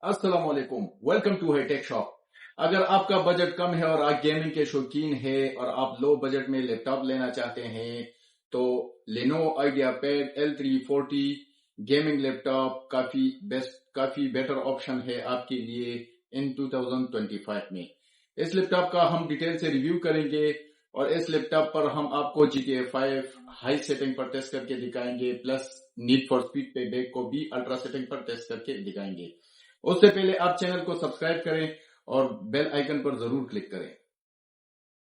अस्सलाम वालेकुम, welcome to hi tech shop. अगर आपका बजट कम है और आप गेमिंग के शौकीन है और आप लो बजट में लैपटॉप लेना चाहते हैं तो Lenovo IdeaPad L340 gaming laptop काफी बेटर ऑप्शन है आपके लिए इन 2025 में। इस लैपटॉप का हम डिटेल से रिव्यू करेंगे और इस लैपटॉप पर हम आपको GTA 5 हाई सेटिंग पर टेस्ट करके दिखाएंगे, प्लस नीड फॉर स्पीड पे बैक को भी अल्ट्रा सेटिंग पर टेस्ट करके दिखाएंगे। उससे पहले आप चैनल को सब्सक्राइब करें और बेल आइकन पर जरूर क्लिक करें।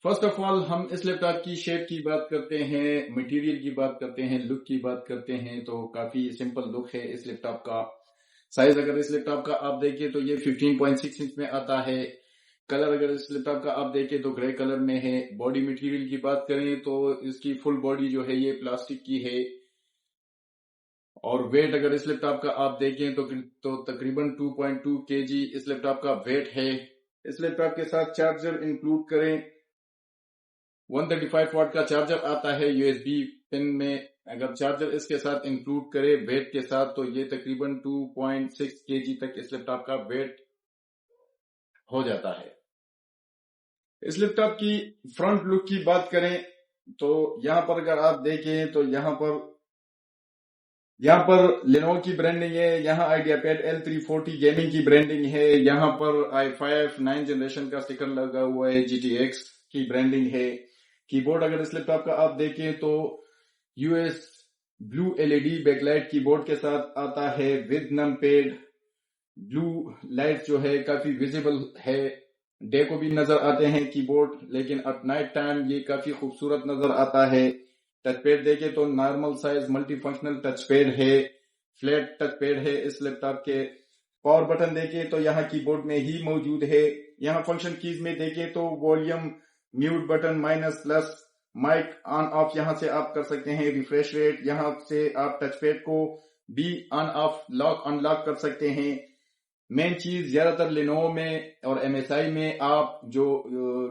फर्स्ट ऑफ ऑल हम इस लैपटॉप की शेप की बात करते हैं, मटेरियल की बात करते हैं, लुक की बात करते हैं। तो काफी सिंपल लुक है इस लैपटॉप का। साइज अगर इस लैपटॉप का आप देखें तो ये 15.6 इंच में आता है। कलर अगर इस लैपटॉप का आप देखें तो ग्रे कलर में है। बॉडी मटेरियल की बात करें तो इसकी फुल बॉडी जो है ये प्लास्टिक की है। और वेट अगर इस लैपटॉप का आप देखें तो तकरीबन 2.2 kg इस लैपटॉप का वेट है। इस लैपटॉप के साथ चार्जर इंक्लूड करें 135 वाट का चार्जर आता है USB पिन में। अगर चार्जर इसके साथ इंक्लूड करे वेट के साथ तो ये तकरीबन 2.6 kg तक इस लैपटॉप का वेट हो जाता है। इस लैपटॉप की फ्रंट लुक की बात करें तो यहाँ पर अगर आप देखें तो यहाँ पर Lenovo की ब्रांडिंग है, यहाँ IdeaPad L340 गेमिंग की ब्रांडिंग है, यहाँ पर i5 9 जनरेशन का स्टिकर लगा हुआ है, GTX की ब्रांडिंग है। कीबोर्ड अगर इस लैपटॉप का आप देखें तो US blue LED backlight keyboard के साथ आता है विद नमपैड। ब्लू लाइट जो है काफी विजिबल है, डे को भी नजर आते हैं कीबोर्ड, लेकिन एट नाइट टाइम ये काफी खूबसूरत नजर आता है। टच पैड देखे तो normal size multi functional touch pad है, फ्लैट टच पैड है इस लैपटॉप के। पावर बटन देखे तो यहाँ कीबोर्ड में ही मौजूद है। यहाँ फंक्शन कीज में देखे तो volume, mute button, minus, plus, mic on off यहाँ से आप कर सकते हैं। रिफ्रेश रेट यहाँ से आप टच पैड को भी ऑन ऑफ लॉक अनलॉक कर सकते हैं। मेन चीज ज्यादातर Lenovo में और MSI में आप जो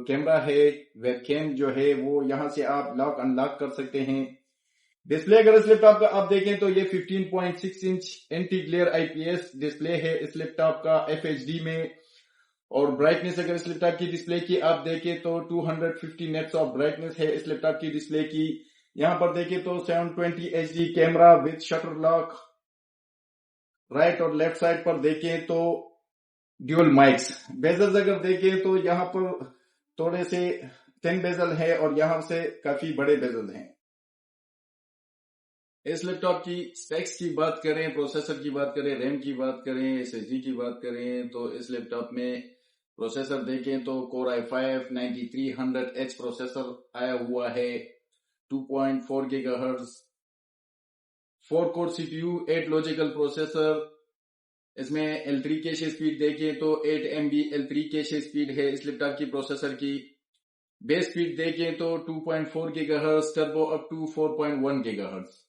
कैमरा है, वेबकैम जो है वो यहाँ से आप लॉक अनलॉक कर सकते हैं। डिस्प्ले अगर इस लैपटॉप का आप देखें तो ये 15.6 inch anti glare IPS display है इस लैपटॉप का FHD में। और ब्राइटनेस अगर इस लैपटॉप की डिस्प्ले की आप देखें तो 250 नेट्स ऑफ ब्राइटनेस है इस लैपटॉप की डिस्प्ले की। यहाँ पर देखें तो 720 HD camera with shutter lock. Right और लेफ्ट साइड पर देखें तो ड्यूल माइक्स। बेजल्स अगर देखें तो यहाँ पर थोड़े से थिन बेजल है और यहाँ से काफी बड़े बेजल हैं। इस लैपटॉप की स्पेक्स की बात करें, प्रोसेसर की बात करें, रैम की बात करें, SSD की बात करें तो इस लैपटॉप में प्रोसेसर देखें तो Core i5 9300H प्रोसेसर आया हुआ है, 2.4 GHz, 4 core CPU, 8 logical processor. इसमें L3 कैश स्पीड देखें तो 8 MB L3 कैश स्पीड है इस लैपटॉप की प्रोसेसर की। बेस स्पीड देखें तो 2.4 GHz, turbo up to 4.1 GHz।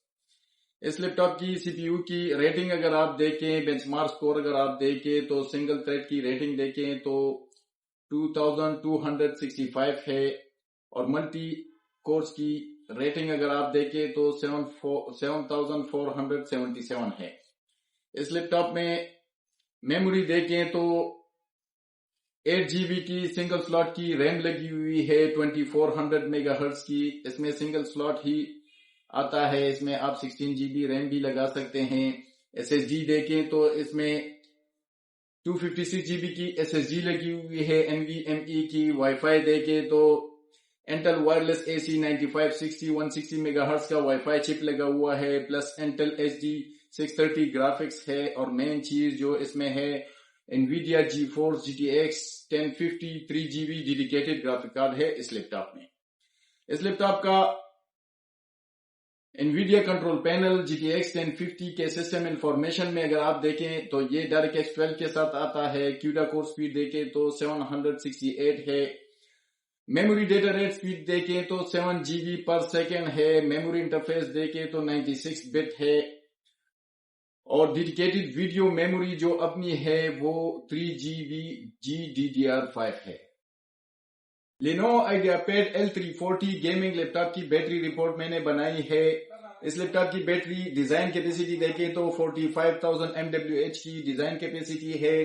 इस लैपटॉप की CPU की रेटिंग अगर आप देखें, बेंचमार्क स्कोर अगर आप देखें तो सिंगल थ्रेड की रेटिंग देखें तो 2265 है और मल्टी कोर्स की रेटिंग अगर आप देखें तो 7477 है। इस लैपटॉप में मेमोरी देखें तो 8 GB की सिंगल स्लॉट की रैम लगी हुई है 2400 मेगाहर्ट्ज की। इसमें सिंगल स्लॉट ही आता है, इसमें आप 16 GB रैम भी लगा सकते हैं। SSD देखें तो इसमें 256 GB की SSD लगी हुई है NVMe की। वाईफाई देखें तो Intel वायरलेस AC 9560 160 मेगाहर्ट्ज का वाईफाई चिप लगा हुआ है, प्लस Intel HD 630 ग्राफिक्स है। और मेन चीज जो इसमें है NVIDIA GeForce GTX 1050 3GB dedicated graphic card है इस लैपटॉप में। इस लैपटॉप का NVIDIA कंट्रोल पैनल GTX 1050 के सिस्टम इंफॉर्मेशन में अगर आप देखें तो ये DirectX 12 के साथ आता है। CUDA कोर स्पीड देखें तो 768 है। मेमोरी डेटा रेट स्पीड देखें तो 7 GB पर सेकेंड है। मेमोरी इंटरफेस देखें तो 96 बिट है और डेडिकेटेड वीडियो मेमोरी जो अपनी है वो 3 GB GDDR5 है। Lenovo IdeaPad L340 gaming laptop की बैटरी रिपोर्ट मैंने बनाई है। इस लैपटॉप की बैटरी डिजाइन कैपेसिटी देखें तो 45,000 mAh की डिजाइन कैपेसिटी है।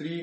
3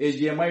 HDMI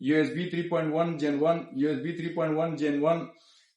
USB 3.1 Gen 1, USB 3.1 Gen 1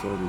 Sorry.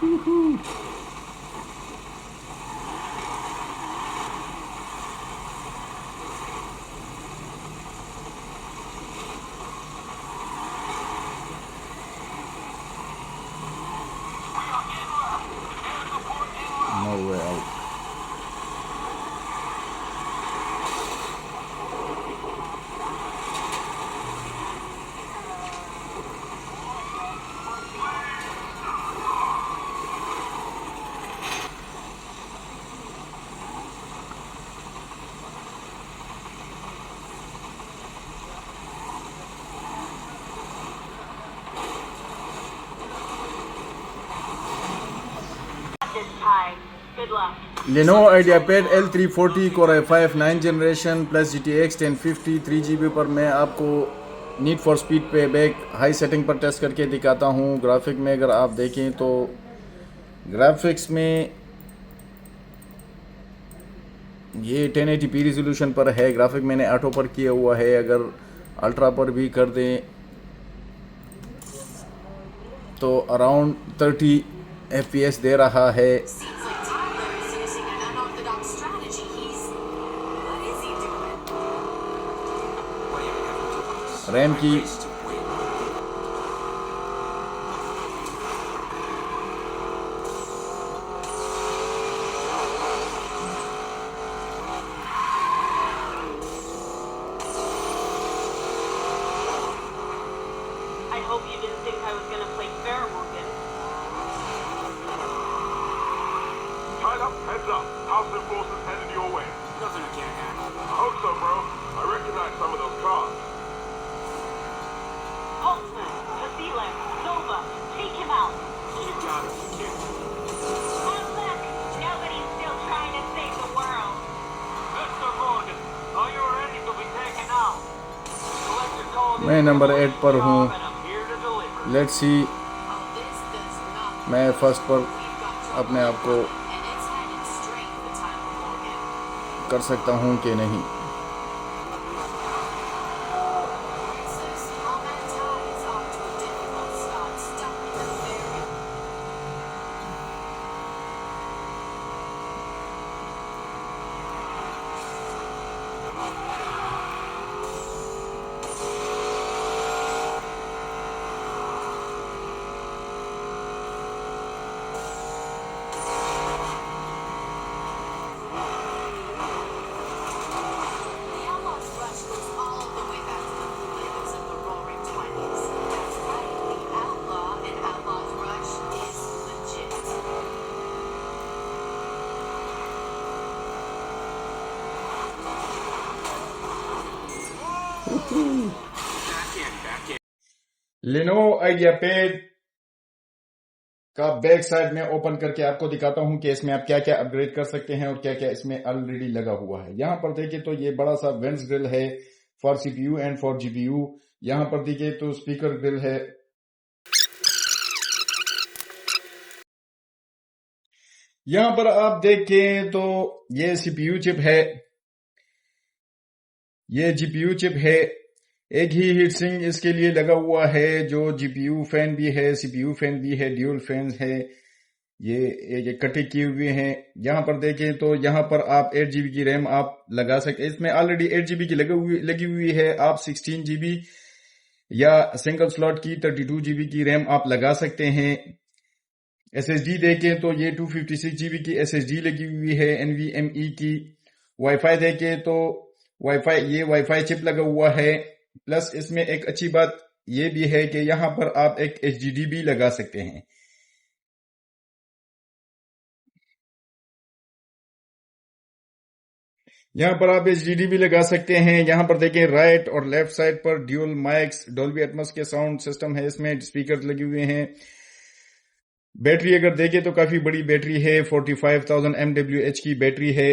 No way out. This time. Good luck. Lenovo IdeaPad L340 Core i5 9 generation plus GTX 1050 3GB पर मैं आपको नीड फॉर स्पीड पे back high setting पर test करके दिखाता हूँ। Graphic में अगर आप देखें तो ग्राफिक्स में ये 1080p रिजोल्यूशन पर है। ग्राफिक मैंने ऑटो पर किया हुआ है। अगर अल्ट्रा पर भी कर दें तो अराउंड 30 FPS दे रहा है। रैम की I hope you didn't think I was going to play fair, Morgan. Tied up, heads up. House enforcers headed your way. Nothing I can't handle. I hope so, bro. I recognize some of those cars. Holtzman, Vasile, Nova, take him out. You got it, kid. Have luck. Nobody's still trying to save the world. Mr. Morgan, are you ready to be taken out? Collect your call. मैं number 8 पर हूँ। And I'm here to deliver. Let's see मैं first पर अपने आप को कर सकता हूँ कि नहीं। Back in. Lenovo IdeaPad का बैक साइड में ओपन करके आपको दिखाता हूं कि इसमें आप क्या क्या अपग्रेड कर सकते हैं और क्या क्या इसमें ऑलरेडी लगा हुआ है। यहां पर देखिए तो ये बड़ा सा वेंट्स ग्रिल है for CPU and for GPU। यहां पर देखिए तो स्पीकर ग्रिल है। यहां पर आप देखें तो ये CPU चिप है, ये GPU चिप है। एक ही हीट सिंक इसके लिए लगा हुआ है जो GPU फैन भी है, CPU फैन भी है, ड्यूल फैन है। ये कटिंग किए हुए हैं। यहां पर देखें तो यहां पर आप 8GB की रैम आप लगा सकते। इसमें ऑलरेडी 8GB की लगी हुई है। आप 16GB या सिंगल स्लॉट की 32GB की रैम आप लगा सकते हैं। SSD देखें तो ये 256GB की SSD लगी हुई है NVMe की। वाईफाई देखें तो वाईफाई चिप लगा हुआ है। प्लस इसमें एक अच्छी बात ये भी है कि यहां पर आप एक HDD भी लगा सकते हैं। यहां पर आप HDD भी लगा सकते हैं। यहां पर देखें राइट और लेफ्ट साइड पर ड्यूल माइक्स, डॉल्बी एटमॉस के साउंड सिस्टम है। इसमें स्पीकर लगे हुए हैं। बैटरी अगर देखें तो काफी बड़ी बैटरी है, 45,000 mAh की बैटरी है।